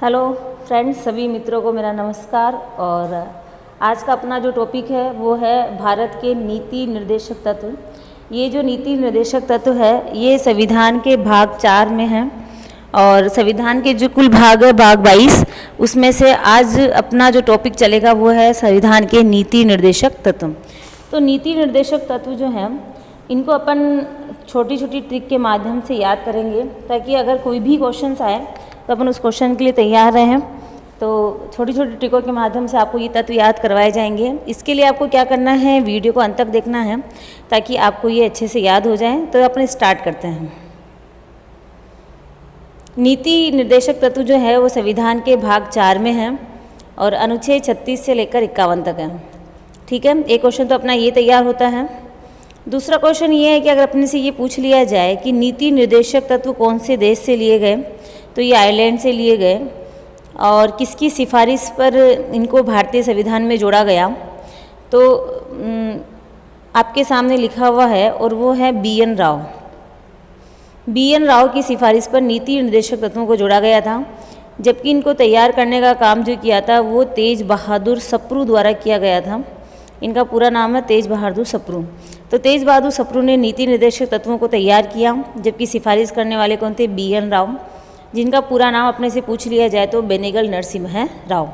Hello friends, सभी मित्रों को मेरा नमस्कार। और आज का अपना जो टॉपिक है वो है भारत के नीति निर्देशक तत्व। ये जो नीति निर्देशक तत्व है ये संविधान के भाग 4 में है और संविधान के जो कुल भाग है भाग 22, उसमें से आज अपना जो टॉपिक चलेगा वो है संविधान के नीति निर्देशक तत्व। तो नीति निर्देशक तत्व जो हैं इनको अपन छोटी छोटी ट्रिक के माध्यम से याद करेंगे ताकि अगर कोई भी क्वेश्चंस आए तो अपन उस क्वेश्चन के लिए तैयार रहें। तो छोटी छोटी ट्रिकों के माध्यम से आपको ये तत्व याद करवाए जाएंगे। इसके लिए आपको क्या करना है, वीडियो को अंत तक देखना है ताकि आपको ये अच्छे से याद हो जाए। तो अपन स्टार्ट करते हैं। नीति निर्देशक तत्व जो है वो संविधान के भाग 4 में है और अनुच्छेद 36 से लेकर 51 तक है। ठीक है, एक क्वेश्चन तो अपना ये तैयार होता है। दूसरा क्वेश्चन ये है कि अगर अपने से ये पूछ लिया जाए कि नीति निर्देशक तत्व कौन से देश से लिए गए, तो ये आयरलैंड से लिए गए और किसकी सिफारिश पर इनको भारतीय संविधान में जोड़ा गया, तो आपके सामने लिखा हुआ है और वो है बी.एन. राव। बी.एन. राव की सिफारिश पर नीति निर्देशक तत्वों को जोड़ा गया था, जबकि इनको तैयार करने का काम जो किया था वो तेज बहादुर सप्रू द्वारा किया गया था। इनका पूरा नाम है तेज बहादुर सप्रू। तो तेज बहादुर सप्रू ने नीति निर्देशक तत्वों को तैयार किया, जबकि सिफारिश करने वाले कौन थे, बी.एन. राव, जिनका पूरा नाम अपने से पूछ लिया जाए तो बेनेगल नरसिम्हा राव।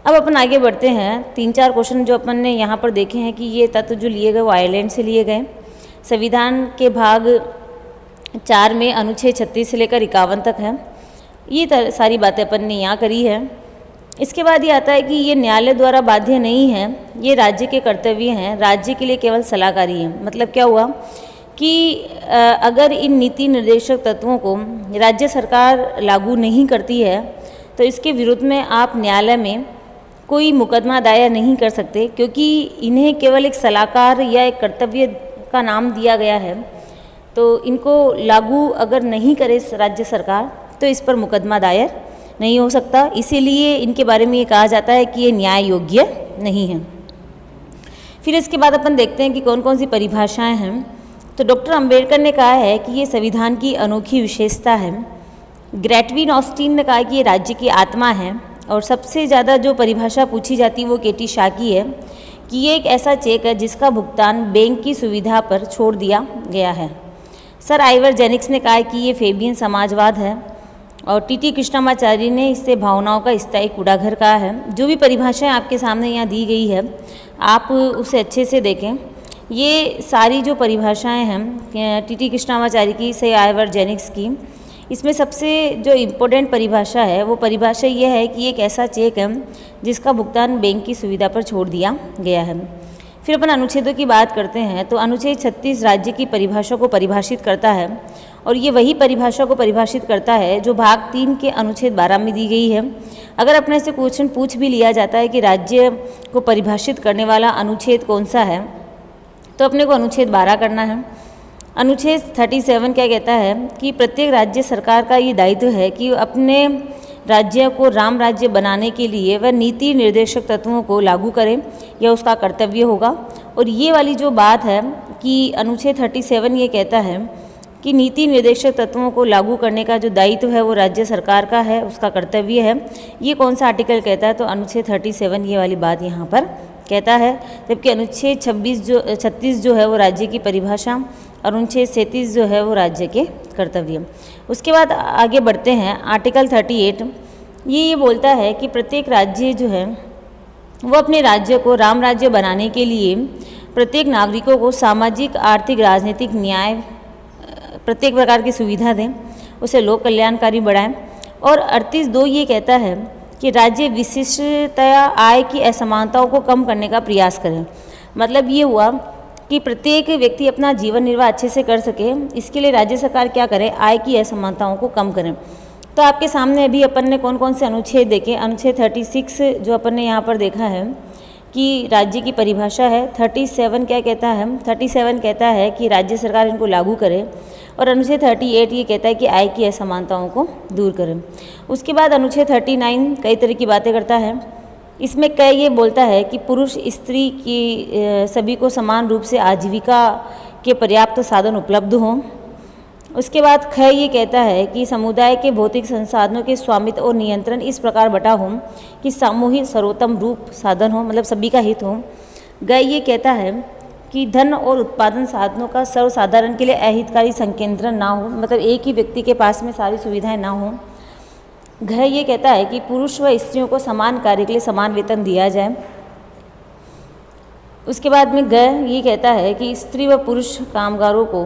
अब अपन आगे बढ़ते हैं। 3-4 क्वेश्चन जो अपन ने यहाँ पर देखे हैं कि ये तत्व जो लिए गए वो आयरलैंड से लिए गए। संविधान के भाग 4 में अनुच्छेद 36 से लेकर 51 तक है। ये सारी बातें अपन ने यहाँ करी है। इसके बाद ये आता है कि ये न्यायालय द्वारा बाध्य नहीं है, ये राज्य के कर्तव्य हैं, राज्य के लिए केवल सलाहकारी है। मतलब क्या हुआ कि अगर इन नीति निर्देशक तत्वों को राज्य सरकार लागू नहीं करती है तो इसके विरुद्ध में आप न्यायालय में कोई मुकदमा दायर नहीं कर सकते, क्योंकि इन्हें केवल एक सलाहकार या एक कर्तव्य का नाम दिया गया है। तो इनको लागू अगर नहीं करे राज्य सरकार तो इस पर मुकदमा दायर नहीं हो सकता। इसीलिए इनके बारे में ये कहा जाता है कि ये न्याय योग्य नहीं है। फिर इसके बाद अपन देखते हैं कि कौन कौन सी परिभाषाएं हैं। तो डॉक्टर अंबेडकर ने कहा है कि ये संविधान की अनोखी विशेषता है। ग्रेटविन ऑस्टिन ने कहा कि ये राज्य की आत्मा है। और सबसे ज़्यादा जो परिभाषा पूछी जाती है वो के.टी. शाह की है कि ये एक ऐसा चेक है जिसका भुगतान बैंक की सुविधा पर छोड़ दिया गया है। सर आइवर जेनिक्स ने कहा कि ये फेबियन समाजवाद है। और टी.टी. कृष्णमाचार्य ने इससे भावनाओं का स्थायी कूड़ाघर कहा है। जो भी परिभाषाएं आपके सामने यहाँ दी गई है आप उसे अच्छे से देखें। ये सारी जो परिभाषाएं हैं टी.टी. कृष्णमाचार्य की, से आइवर जेनिक्स की, इसमें सबसे जो इम्पोर्टेंट परिभाषा है वो परिभाषा ये है कि एक ऐसा चेक है जिसका भुगतान बैंक की सुविधा पर छोड़ दिया गया है। फिर अपन अनुच्छेदों की बात करते हैं। तो अनुच्छेद 36 राज्य की परिभाषा को परिभाषित करता है और ये वही परिभाषा को परिभाषित करता है जो भाग 3 के अनुच्छेद 12 में दी गई है। अगर अपने से क्वेश्चन पूछ भी लिया जाता है कि राज्य को परिभाषित करने वाला अनुच्छेद कौन सा है, तो अपने को अनुच्छेद 12 करना है। अनुच्छेद 37 क्या कहता है कि प्रत्येक राज्य सरकार का ये दायित्व है कि अपने राज्य को राम राज्य बनाने के लिए वह नीति निर्देशक तत्वों को लागू करे, यह उसका कर्तव्य होगा। और ये वाली जो बात है कि अनुच्छेद 37 ये कहता है कि नीति निर्देशक तत्वों को लागू करने का जो दायित्व है वो राज्य सरकार का है, उसका कर्तव्य है। ये कौन सा आर्टिकल कहता है, तो अनुच्छेद 37 ये वाली बात यहाँ पर कहता है। जबकि अनुच्छेद 36 जो है वो राज्य की परिभाषा और अनुच्छेद 37 जो है वो राज्य के कर्तव्य। उसके बाद आगे बढ़ते हैं। आर्टिकल 38 ये बोलता है कि प्रत्येक राज्य जो है वो अपने राज्य को राम राज्य बनाने के लिए प्रत्येक नागरिकों को सामाजिक, आर्थिक, राजनीतिक न्याय, प्रत्येक प्रकार की सुविधा दें, उसे लोक कल्याणकारी बढ़ाएं। और 38(2) ये कहता है कि राज्य विशिष्टतया आय की असमानताओं को कम करने का प्रयास करें। मतलब ये हुआ कि प्रत्येक व्यक्ति अपना जीवन निर्वाह अच्छे से कर सके, इसके लिए राज्य सरकार क्या करे, आय की असमानताओं को कम करें। तो आपके सामने अभी अपन ने कौन कौन से अनुच्छेद देखे। अनुच्छेद 36 जो अपन ने यहाँ पर देखा है कि राज्य की परिभाषा है। 37 क्या कहता है, 37 कहता है कि राज्य सरकार इनको लागू करे। और अनुच्छेद 38 ये कहता है कि आय की असमानताओं को दूर करें। उसके बाद अनुच्छेद 39 कई तरह की बातें करता है। इसमें कई ये बोलता है कि पुरुष स्त्री की सभी को समान रूप से आजीविका के पर्याप्त साधन उपलब्ध हों। उसके बाद ख ये कहता है कि समुदाय के भौतिक संसाधनों के स्वामित्व और नियंत्रण इस प्रकार बटा हो कि सामूहिक सर्वोत्तम रूप साधन हो, मतलब सभी का हित हो। ग ये कहता है कि धन और उत्पादन साधनों का सर्वसाधारण के लिए अहितकारी संकेंद्रण ना हो, मतलब एक ही व्यक्ति के पास में सारी सुविधाएं ना हो। घ ये कहता है कि पुरुष व स्त्रियों को समान कार्य के लिए समान वेतन दिया जाए। उसके बाद में ग ये कहता है कि स्त्री व पुरुष कामगारों को,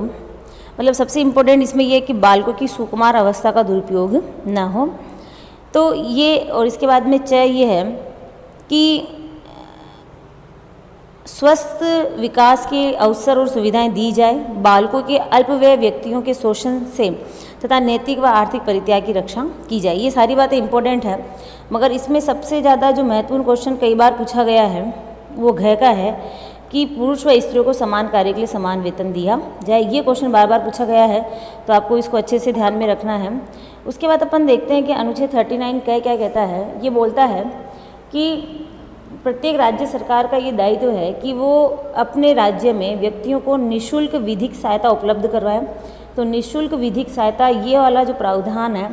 मतलब सबसे इम्पोर्टेंट इसमें यह है कि बालकों की सुकुमार अवस्था का दुरुपयोग ना हो। तो ये, और इसके बाद में च ये है कि स्वस्थ विकास के अवसर और सुविधाएं दी जाए, बालकों के अल्पवय व्यक्तियों के शोषण से तथा नैतिक व आर्थिक परित्याग की रक्षा की जाए। ये सारी बातें इंपॉर्टेंट है, मगर इसमें सबसे ज़्यादा जो महत्वपूर्ण क्वेश्चन कई बार पूछा गया है वो घ का है कि पुरुष व स्त्रियों को समान कार्य के लिए समान वेतन दिया जाए। ये क्वेश्चन बार बार पूछा गया है, तो आपको इसको अच्छे से ध्यान में रखना है। उसके बाद अपन देखते हैं कि अनुच्छेद 39 क्या कहता है। ये बोलता है कि प्रत्येक राज्य सरकार का ये दायित्व है कि वो अपने राज्य में व्यक्तियों को निःशुल्क विधिक सहायता उपलब्ध करवाए। तो निःशुल्क विधिक सहायता ये वाला जो प्रावधान है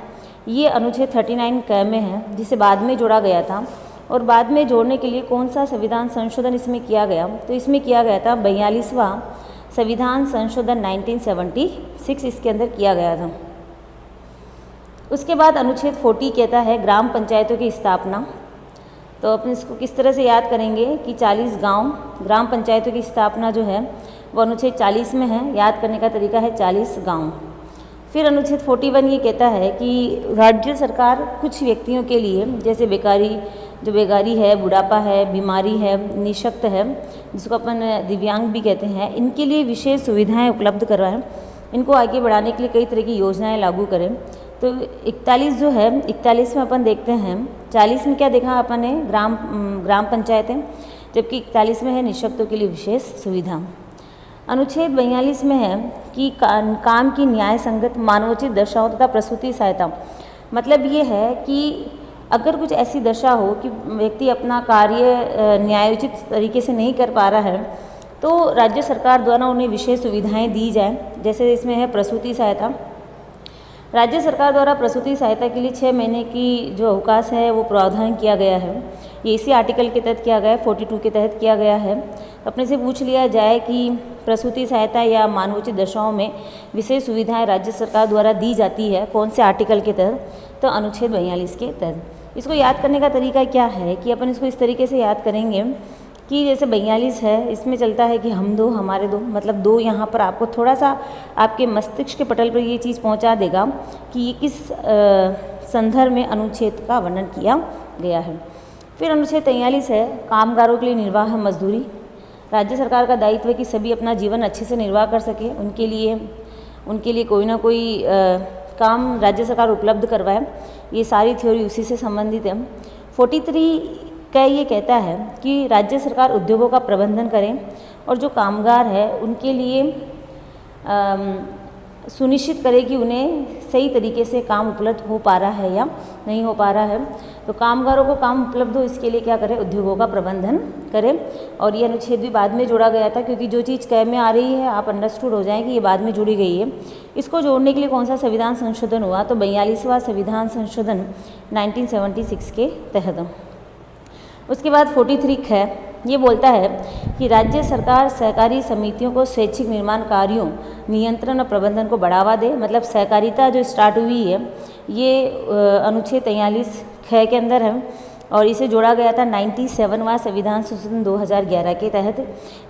ये अनुच्छेद 39 क में है, जिसे बाद में जोड़ा गया था। और बाद में जोड़ने के लिए कौन सा संविधान संशोधन इसमें किया गया, तो इसमें किया गया था 42वां संविधान संशोधन 1976 इसके अंदर किया गया था। उसके बाद अनुच्छेद 40 कहता है ग्राम पंचायतों की स्थापना। तो अपन इसको किस तरह से याद करेंगे कि 40 गांव ग्राम पंचायतों की स्थापना जो है वो अनुच्छेद 40 में है। याद करने का तरीका है 40 गांव। फिर अनुच्छेद 41 ये कहता है कि राज्य सरकार कुछ व्यक्तियों के लिए, जैसे बेकारी है, बुढ़ापा है, बीमारी है, निःशक्त है, जिसको अपन दिव्यांग भी कहते हैं, इनके लिए विशेष सुविधाएं उपलब्ध करवाएं। इनको आगे बढ़ाने के लिए कई तरह की योजनाएं लागू करें। तो 41 जो है, 41 में अपन देखते हैं, 40 में क्या देखा अपन ने, ग्राम पंचायतें, जबकि 41 में है निःशक्तों के लिए विशेष सुविधा। अनुच्छेद 42 में है कि काम की न्याय संगत मानवोचित दशाओं तथा प्रसूति सहायता। मतलब ये है कि अगर कुछ ऐसी दशा हो कि व्यक्ति अपना कार्य न्यायोचित तरीके से नहीं कर पा रहा है, तो राज्य सरकार द्वारा उन्हें विशेष सुविधाएं दी जाए। जैसे इसमें है प्रसूति सहायता। राज्य सरकार द्वारा प्रसूति सहायता के लिए 6 महीने की जो अवकाश है वो प्रावधान किया गया है। ये इसी आर्टिकल के तहत किया गया है, 42 के तहत किया गया है। अपने से पूछ लिया जाए कि प्रसूति सहायता या मानवोचित दशाओं में विशेष सुविधाएं राज्य सरकार द्वारा दी जाती है, कौन से आर्टिकल के तहत, तो अनुच्छेद 42 के तहत। इसको याद करने का तरीका क्या है कि अपन इसको इस तरीके से याद करेंगे कि जैसे 42 है, इसमें चलता है कि हम दो हमारे दो, मतलब दो यहाँ पर आपको थोड़ा सा आपके मस्तिष्क के पटल पर ये चीज़ पहुँचा देगा कि ये किस संदर्भ में अनुच्छेद का वर्णन किया गया है। फिर अनुच्छेद 43 है कामगारों के लिए निर्वाह मजदूरी। राज्य सरकार का दायित्व है कि सभी अपना जीवन अच्छे से निर्वाह कर सके, उनके लिए कोई ना कोई काम राज्य सरकार उपलब्ध करवाए। ये सारी थ्योरी उसी से संबंधित है। 43 का ये कहता है कि राज्य सरकार उद्योगों का प्रबंधन करें और जो कामगार है उनके लिए सुनिश्चित करे कि उन्हें सही तरीके से काम उपलब्ध हो पा रहा है या नहीं हो पा रहा है। तो कामगारों को काम उपलब्ध हो, इसके लिए क्या करें, उद्योगों का प्रबंधन करें। और ये अनुच्छेद भी बाद में जोड़ा गया था, क्योंकि जो चीज़ कै में आ रही है आप अंडरस्टूड हो जाएं कि ये बाद में जुड़ी गई है। इसको जोड़ने के लिए कौन सा संविधान संशोधन हुआ, तो 42वां संविधान संशोधन 1976 के तहत। उसके बाद 43 है, ये बोलता है कि राज्य सरकार सहकारी समितियों को स्वैच्छिक निर्माण कार्यों, नियंत्रण और प्रबंधन को बढ़ावा दे। मतलब सहकारिता जो स्टार्ट हुई है ये अनुच्छेद 43 ख के अंदर है और इसे जोड़ा गया था 97वां संविधान संशोधन 2011 के तहत,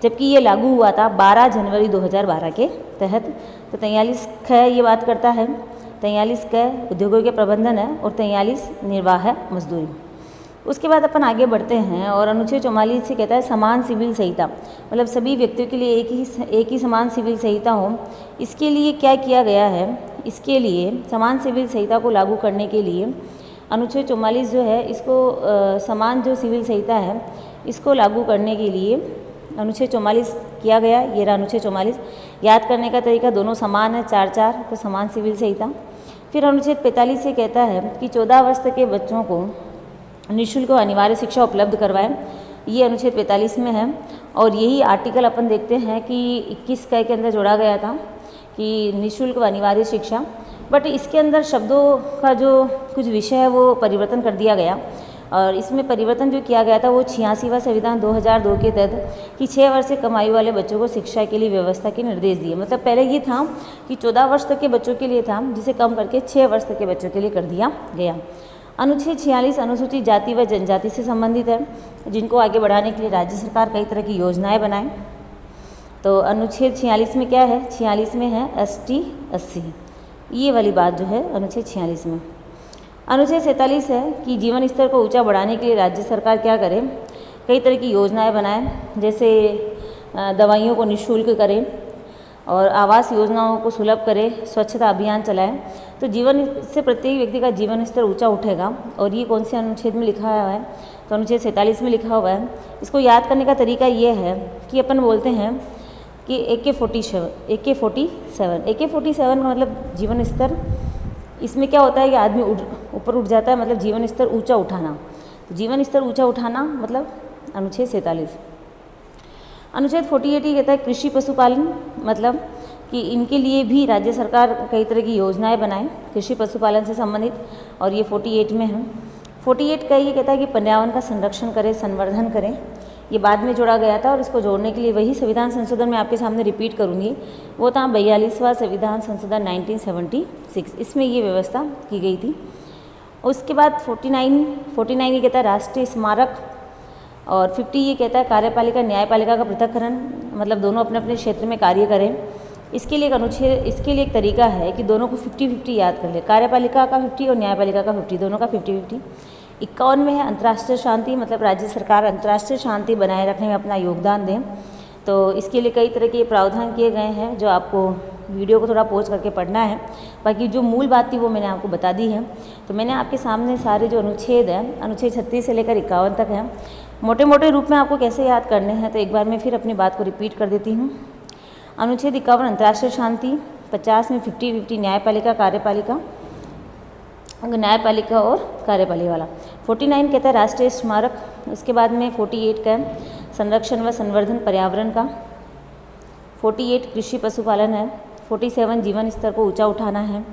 जबकि ये लागू हुआ था 12 जनवरी 2012 के तहत। तो 43 ख ये बात करता है, 43 क उद्योगों के प्रबंधन है और 43 निर्वाह है मजदूरी। उसके बाद अपन आगे बढ़ते हैं और अनुच्छेद 44 से कहता है समान सिविल संहिता। मतलब सभी व्यक्तियों के लिए एक ही समान सिविल संहिता हो। इसके लिए क्या किया गया है, इसके लिए समान सिविल संहिता को लागू करने के लिए अनुच्छेद 44 जो है इसको समान जो सिविल संहिता है इसको लागू करने के लिए अनुच्छेद 44 किया गया। ये रहा अनुच्छेद 44। याद करने का तरीका, दोनों समान है, 4-4 तो समान सिविल संहिता। फिर अनुच्छेद 45 से कहता है कि 14 वर्ष तक के बच्चों को निःशुल्क और अनिवार्य शिक्षा उपलब्ध करवाएं। ये अनुच्छेद 45 में है और यही आर्टिकल अपन देखते हैं कि 21 क के अंदर जोड़ा गया था कि निःशुल्क व अनिवार्य शिक्षा, बट इसके अंदर शब्दों का जो कुछ विषय है वो परिवर्तन कर दिया गया और इसमें परिवर्तन जो किया गया था वो 86वां संविधान 2002 के तहत कि 6 वर्ष से कम आयु वाले बच्चों को शिक्षा के लिए व्यवस्था के निर्देश दिए। मतलब पहले ये था कि 14 वर्ष तक के बच्चों के लिए था, जिसे कम करके 6 वर्ष तक के बच्चों के लिए कर दिया गया। अनुच्छेद 46 अनुसूचित जाति व जनजाति से संबंधित है, जिनको आगे बढ़ाने के लिए राज्य सरकार कई तरह की योजनाएँ बनाए। तो अनुच्छेद 46 में क्या है, 46 में है ST SC, ये वाली बात जो है अनुच्छेद 46 में। अनुच्छेद 47 है कि जीवन स्तर को ऊंचा बढ़ाने के लिए राज्य सरकार क्या करे, कई तरह की योजनाएं बनाए, जैसे दवाइयों को निःशुल्क करे और आवास योजनाओं को सुलभ करे, स्वच्छता अभियान चलाए। तो जीवन से प्रत्येक व्यक्ति का जीवन स्तर ऊंचा उठेगा। और ये कौन से अनुच्छेद में लिखा हुआ है, तो अनुच्छेद 47 में लिखा हुआ है। इसको याद करने का तरीका ये है कि अपन बोलते हैं कि AK-47 का मतलब जीवन स्तर, इसमें क्या होता है कि आदमी ऊपर उठ जाता है, मतलब जीवन स्तर ऊंचा उठाना। जीवन स्तर ऊंचा उठाना मतलब अनुच्छेद 47। अनुच्छेद 48 ये कहता है कृषि पशुपालन, मतलब कि इनके लिए भी राज्य सरकार कई तरह की योजनाएं बनाए कृषि पशुपालन से संबंधित, और ये 48 में है। 48 का ये कहता है कि पर्यावरण का संरक्षण करें, संवर्धन करें। ये बाद में जोड़ा गया था और इसको जोड़ने के लिए वही संविधान संशोधन मैं आपके सामने रिपीट करूँगी, वो था 42वां संविधान संशोधन 1976। इसमें ये व्यवस्था की गई थी। उसके बाद 49 ये कहता है राष्ट्रीय स्मारक, और 50 ये कहता है कार्यपालिका न्यायपालिका का पृथक्करण, मतलब दोनों अपने अपने क्षेत्र में कार्य करें। इसके लिए एक तरीका है कि दोनों को 50-50 याद कर ले, कार्यपालिका का 50 और न्यायपालिका का 50, दोनों का 50-50। 51 में है अंतर्राष्ट्रीय शांति, मतलब राज्य सरकार अंतर्राष्ट्रीय शांति बनाए रखने में अपना योगदान दें। तो इसके लिए कई तरह के प्रावधान किए गए हैं, जो आपको वीडियो को थोड़ा पॉज करके पढ़ना है। बाकी जो मूल बात थी वो मैंने आपको बता दी है। तो मैंने आपके सामने सारे जो अनुच्छेद हैं, अनुच्छेद 36 से लेकर 51 तक हैं, मोटे मोटे रूप में आपको कैसे याद करने हैं, तो एक बार मैं फिर अपनी बात को रिपीट कर देती हूँ। अनुच्छेद 51 अंतर्राष्ट्रीय शांति, 50 में 50-50 न्यायपालिका और कार्यपालिका वाला। 49 कहता है राष्ट्रीय स्मारक। उसके बाद में 48 का संरक्षण व संवर्धन पर्यावरण का। 48 कृषि पशुपालन है। 47 जीवन स्तर को ऊंचा उठाना है,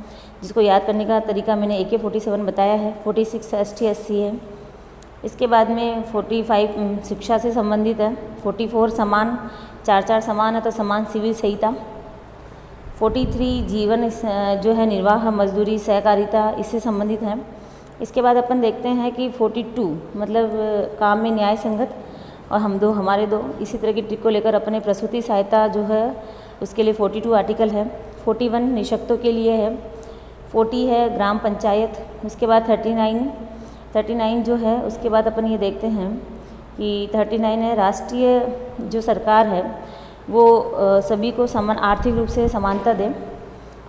जिसको याद करने का तरीका मैंने AK-47 बताया है। 46 ST SC है। इसके बाद में 45 शिक्षा से संबंधित है। 44 समान, 4 समान है तो समान सिविल संहिता। 43 जीवन जो है निर्वाह, मजदूरी, सहकारिता, इससे संबंधित है। इसके बाद अपन देखते हैं कि 42 मतलब काम में न्याय संगत और हम दो हमारे दो, इसी तरह की ट्रिक को लेकर अपने प्रसूति सहायता जो है उसके लिए 42 आर्टिकल है। 41 निःशक्तों के लिए है। 40 है ग्राम पंचायत। उसके बाद 39 जो है, उसके बाद अपन ये देखते हैं कि 39 है राष्ट्रीय जो सरकार है वो सभी को समान आर्थिक रूप से समानता दे।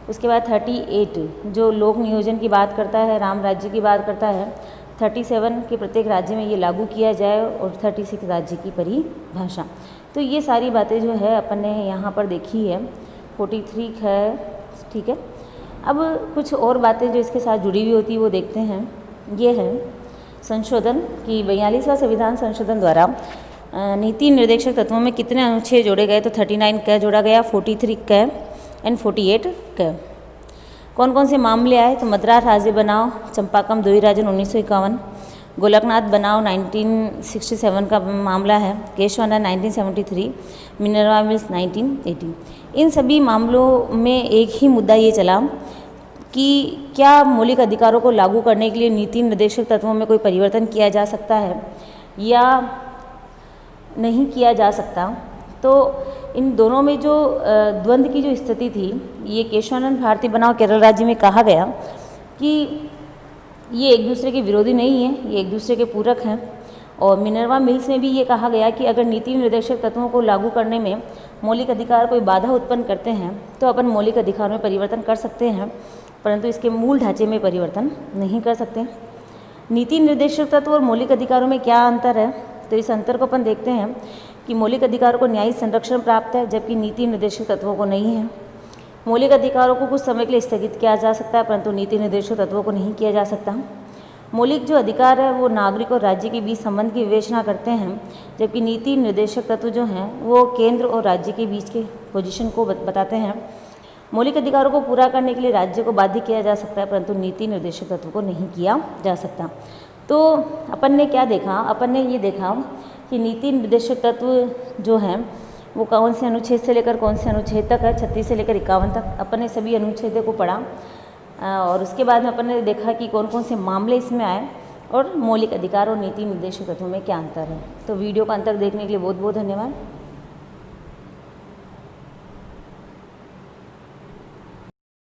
उसके बाद 38 जो लोक नियोजन की बात करता है, राम राज्य की बात करता है। 37 के प्रत्येक राज्य में ये लागू किया जाए और 36 राज्य की परिभाषा। तो ये सारी बातें जो है अपन ने यहाँ पर देखी है। 43 है, ठीक है। अब कुछ और बातें जो इसके साथ जुड़ी हुई होती है वो देखते हैं। ये है संशोधन कि 42वां संविधान संशोधन द्वारा नीति निर्देशक तत्वों में कितने अनुच्छेद जोड़े गए, तो 39 का जोड़ा गया, 43 का एंड 48 का। कौन कौन से मामले आए, तो मद्रास राज्य बनाओ, चंपाकम द्विराजन 1951, गोलकनाथ बनाओ 1967 का मामला है, केशवानंद 1973, मिनर्वा मिल्स 1980। इन सभी मामलों में एक ही मुद्दा ये चला कि क्या मौलिक अधिकारों को लागू करने के लिए नीति निर्देशक तत्वों में कोई परिवर्तन किया जा सकता है या नहीं किया जा सकता। तो इन दोनों में जो द्वंद्व की जो स्थिति थी, ये केशवानंद भारती बनाम केरल राज्य में कहा गया कि ये एक दूसरे के विरोधी नहीं है, ये एक दूसरे के पूरक हैं। और मिनर्वा मिल्स में भी ये कहा गया कि अगर नीति निर्देशक तत्वों को लागू करने में मौलिक अधिकार कोई बाधा उत्पन्न करते हैं तो अपन मौलिक अधिकार में परिवर्तन कर सकते हैं, परंतु इसके मूल ढांचे में परिवर्तन नहीं कर सकते। नीति निर्देशक तत्व और मौलिक अधिकारों में क्या अंतर है, तो इस अंतर को अपन देखते हैं कि मौलिक अधिकारों को न्यायिक संरक्षण प्राप्त है, जबकि नीति निर्देशक तत्वों को नहीं है। मौलिक अधिकारों को कुछ समय के लिए स्थगित किया जा सकता है, परंतु नीति निर्देशक तत्वों को नहीं किया जा सकता। मौलिक जो अधिकार है वो नागरिक और राज्य के बीच संबंध की विवेचना करते हैं, जबकि नीति निर्देशक तत्व जो हैं वो केंद्र और राज्य के बीच के पोजीशन को बताते हैं। मौलिक अधिकारों को पूरा करने के लिए राज्य को बाध्य किया जा सकता है, परंतु नीति निर्देशक तत्व को नहीं किया जा सकता। तो अपन ने क्या देखा, अपन ने ये देखा कि नीति निर्देशक तत्व जो हैं वो कौन से अनुच्छेद से लेकर कौन से अनुच्छेद तक है, 36 से लेकर 51 तक अपन ने सभी अनुच्छेदों को पढ़ा। और उसके बाद में अपन ने देखा कि कौन कौन से मामले इसमें आए और मौलिक अधिकार और नीति निर्देशक तत्वों में क्या अंतर है। तो वीडियो का अंतर देखने के लिए बहुत बहुत धन्यवाद।